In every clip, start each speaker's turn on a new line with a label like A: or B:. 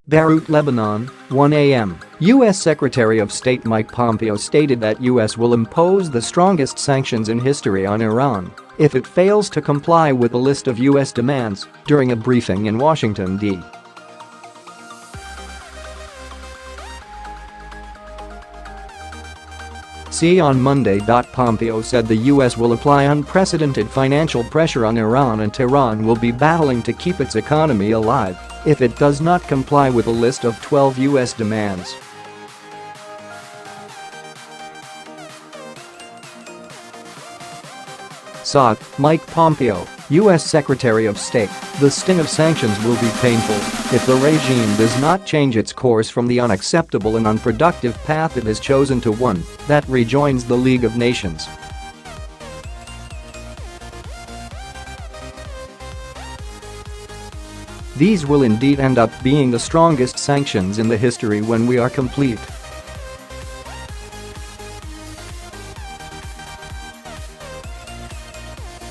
A: Beirut, Lebanon, 1 a.m. U.S. Secretary of State Mike Pompeo stated that U.S. will impose the strongest sanctions in history on Iran if it fails to comply with a list of U.S. demands during a briefing in Washington, D.C. On Monday. Pompeo said the U.S. will apply unprecedented financial pressure on Iran and Tehran will be battling to keep its economy alive if it does not comply with a list of 12 U.S. demands. Mike Pompeo, U.S. Secretary of State, the sting of sanctions will be painful if the regime does not change its course from the unacceptable and unproductive path it has chosen to one that rejoins the League of Nations. These will indeed end up being the strongest sanctions in the history when we are complete.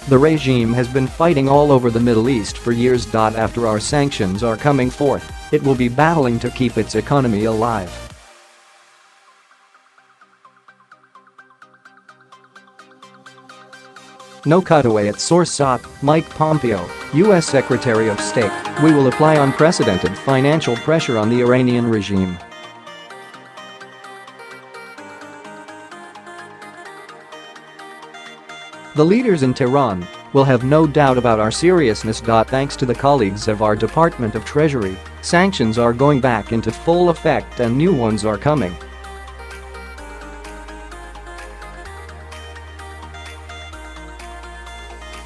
A: The regime has been fighting all over the Middle East for years. After our sanctions are coming forth, it will be battling to keep its economy alive. No cutaway at source. Mike Pompeo, U.S. Secretary of State, we will apply unprecedented financial pressure on the Iranian regime. The leaders in Tehran will have no doubt about our seriousness. Thanks to the colleagues of our Department of Treasury, sanctions are going back into full effect and new ones are coming.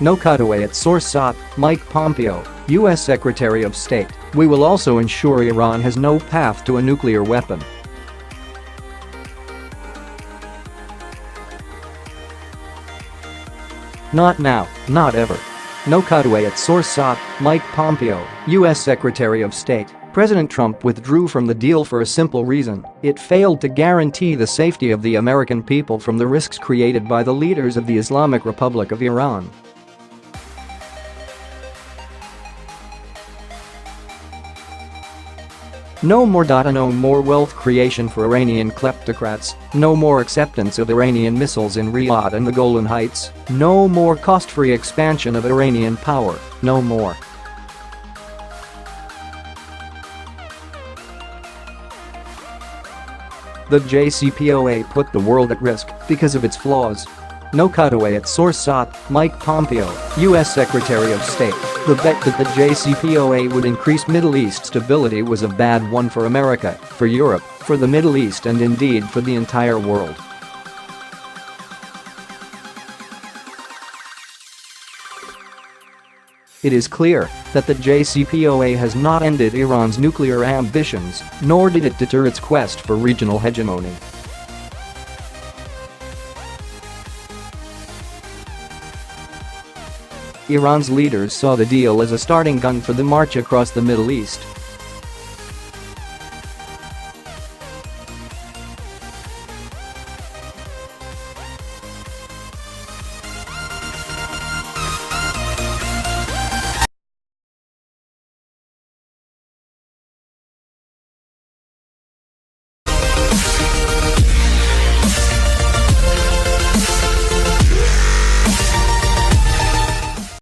A: No cutaway at source. Mike Pompeo, U.S. Secretary of State, we will also ensure Iran has no path to a nuclear weapon. Not now, not ever. No cutaway at source. Mike Pompeo, U.S. Secretary of State, President Trump withdrew from the deal for a simple reason: it failed to guarantee the safety of the American people from the risks created by the leaders of the Islamic Republic of Iran. No more wealth creation for Iranian kleptocrats, no more acceptance of Iranian missiles in Riyadh and the Golan Heights, no more cost-free expansion of Iranian power, no more. The JCPOA put the world at risk because of its flaws. No cutaway at source. Mike Pompeo, U.S. Secretary of State, the bet that the JCPOA would increase Middle East stability was a bad one for America, for Europe, for the Middle East and indeed for the entire world. It is clear that the JCPOA has not ended Iran's nuclear ambitions, nor did it deter its quest for regional hegemony. Iran's leaders saw the deal as a starting gun for the march across the Middle East.